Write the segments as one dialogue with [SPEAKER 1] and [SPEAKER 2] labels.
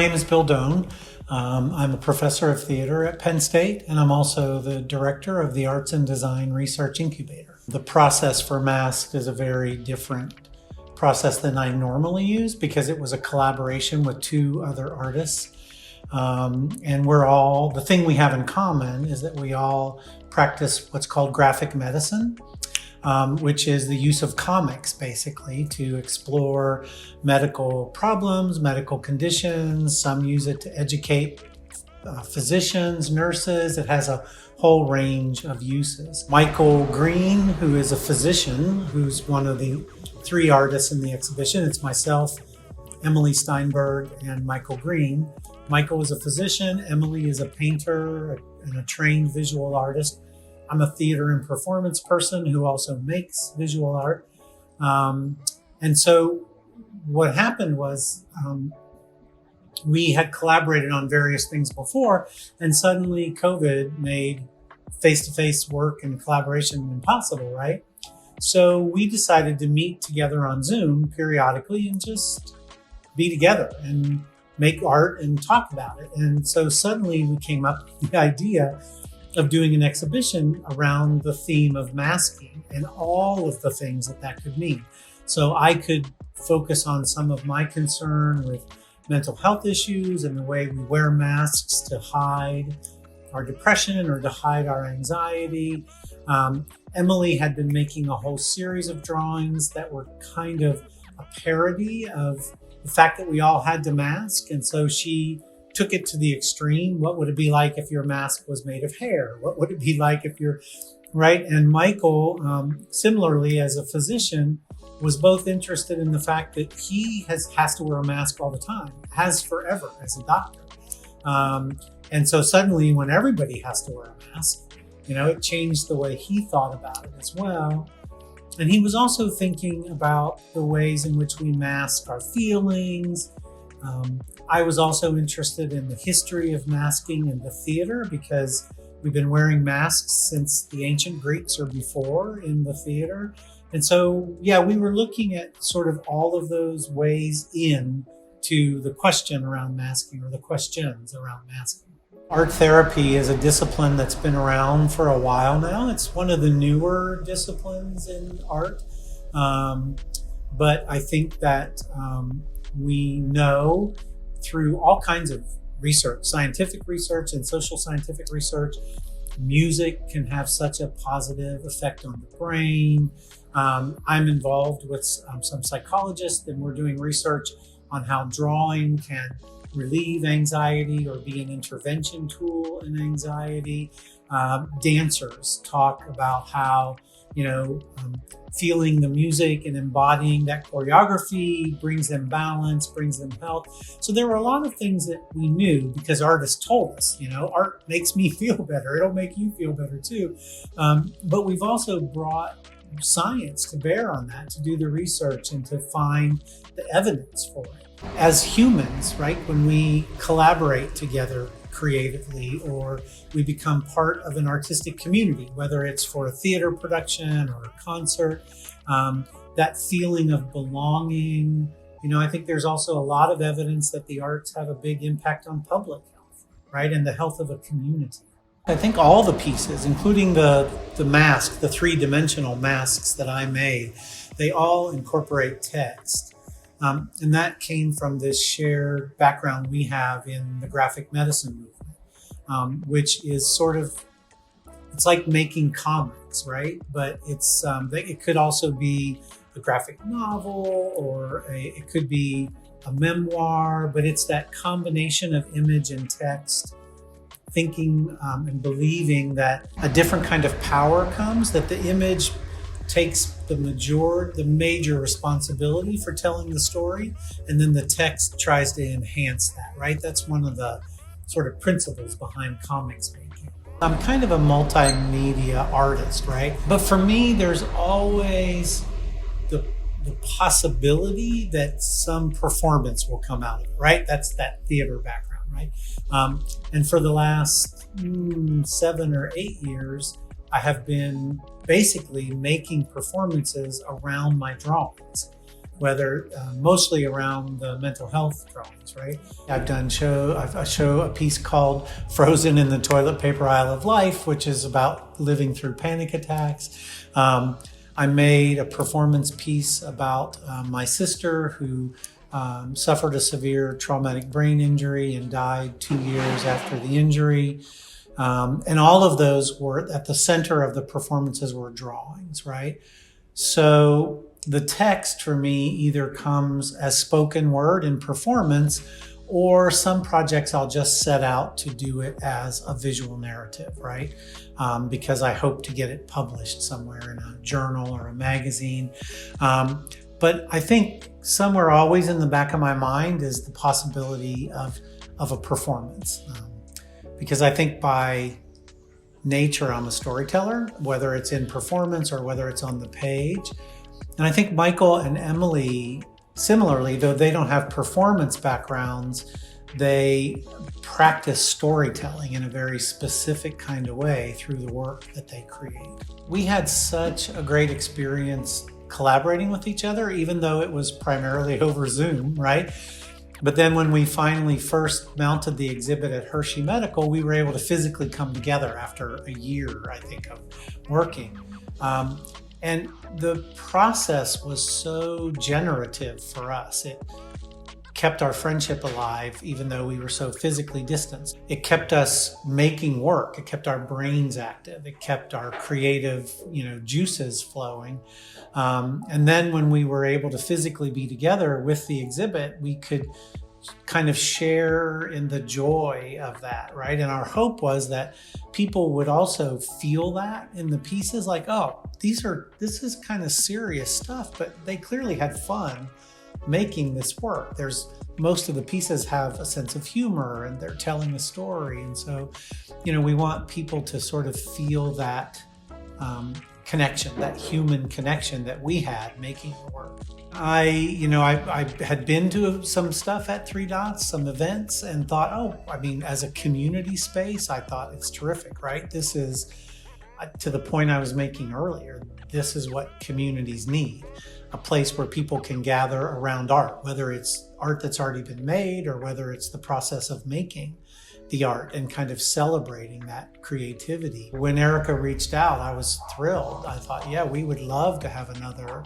[SPEAKER 1] name is Bill Doan. I'm a professor of theater at Penn State, and I'm also the director of the Arts and Design Research Incubator. The process for Masked is a very different process than I normally use because it was a collaboration with two other artists. And the thing we have in common is that we all practice what's called graphic medicine, which is the use of comics basically to explore medical problems, medical conditions. Some use it to educate physicians, nurses. It has a whole range of uses. Michael Green, who is a physician, who's one of the three artists in the exhibition. It's myself, Emily Steinberg, and Michael Green. Michael is a physician. Emily is a painter and a trained visual artist. I'm a theater and performance person who also makes visual art. And so what happened was we had collaborated on various things before, and suddenly COVID made face-to-face work and collaboration impossible, right? So we decided to meet together on Zoom periodically and just be together and make art and talk about it. And so suddenly we came up with the idea of doing an exhibition around the theme of masking and all of the things that could mean. So I could focus on some of my concern with mental health issues and the way we wear masks to hide our depression or to hide our anxiety. Emily had been making a whole series of drawings that were kind of a parody of the fact that we all had to mask. And so she took it to the extreme. What would it be like if your mask was made of hair? What would it be like if you're right? And Michael, similarly as a physician, was both interested in the fact that he has to wear a mask all the time, has forever as a doctor. And so suddenly when everybody has to wear a mask, it changed the way he thought about it as well. And he was also thinking about the ways in which we mask our feelings. I was also interested in the history of masking in the theater because we've been wearing masks since the ancient Greeks or before in the theater. And so, we were looking at sort of all of those ways in to the question around masking or the questions around masking. Art therapy is a discipline that's been around for a while now. It's one of the newer disciplines in art. But I think that we know through all kinds of research, scientific research and social scientific research, music can have such a positive effect on the brain. I'm involved with some psychologists, and we're doing research on how drawing can relieve anxiety or be an intervention tool in anxiety. Dancers talk about how, feeling the music and embodying that choreography brings them balance, brings them health. So there were a lot of things that we knew because artists told us, art makes me feel better. It'll make you feel better too. But we've also brought science to bear on that, to do the research and to find the evidence for it. As humans, right, when we collaborate together creatively or we become part of an artistic community, whether it's for a theater production or a concert, that feeling of belonging, I think there's also a lot of evidence that the arts have a big impact on public health, right, and the health of a community. I think all the pieces, including the mask, the three-dimensional masks that I made, they all incorporate text. And that came from this shared background we have in the graphic medicine movement, which is it's like making comics, right? But it could also be a graphic novel or it could be a memoir, but it's that combination of image and text, thinking and believing that a different kind of power comes, that the image takes the major responsibility for telling the story, and then the text tries to enhance that, right? That's one of the sort of principles behind comics making. I'm kind of a multimedia artist, right? But for me, there's always the possibility that some performance will come out of it, right? That's that theater background, right? And for the last 7 or 8 years, I have been basically making performances around my drawings. whether mostly around the mental health drawings, right? I've done a piece called Frozen in the Toilet Paper Aisle of Life, which is about living through panic attacks. I made a performance piece about my sister who suffered a severe traumatic brain injury and died 2 years after the injury. And all of those were at the center of the performances were drawings, right? So the text for me either comes as spoken word in performance, or some projects I'll just set out to do it as a visual narrative, right? Because I hope to get it published somewhere in a journal or a magazine. But I think somewhere always in the back of my mind is the possibility of a performance. Because I think by nature, I'm a storyteller, whether it's in performance or whether it's on the page. And I think Michael and Emily, similarly, though they don't have performance backgrounds, they practice storytelling in a very specific kind of way through the work that they create. We had such a great experience collaborating with each other, even though it was primarily over Zoom, right? But then when we finally first mounted the exhibit at Hershey Medical, we were able to physically come together after a year, I think, of working. And the process was so generative for us. It kept our friendship alive, even though we were so physically distanced. It kept us making work. It kept our brains active. It kept our creative, juices flowing. And then when we were able to physically be together with the exhibit, we could kind of share in the joy of that, right? And our hope was that people would also feel that in the pieces, like, oh, this is kind of serious stuff, but they clearly had fun making this work. Most of the pieces have a sense of humor and they're telling a story. And so, we want people to sort of feel that connection, that human connection that we had making the work. I had been to some stuff at Three Dots, some events, and thought, as a community space, I thought it's terrific, right? This is, to the point I was making earlier, this is what communities need. A place where people can gather around art, whether it's art that's already been made or whether it's the process of making the art and kind of celebrating that creativity. When Erica reached out, I was thrilled. I thought, we would love to have another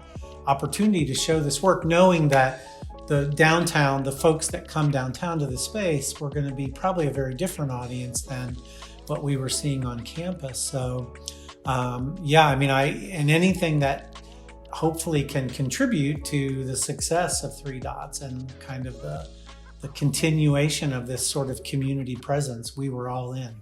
[SPEAKER 1] opportunity to show this work, knowing that the folks that come downtown to the space were going to be probably a very different audience than what we were seeing on campus. So, and anything that hopefully can contribute to the success of Three Dots and kind of the continuation of this sort of community presence, we were all in.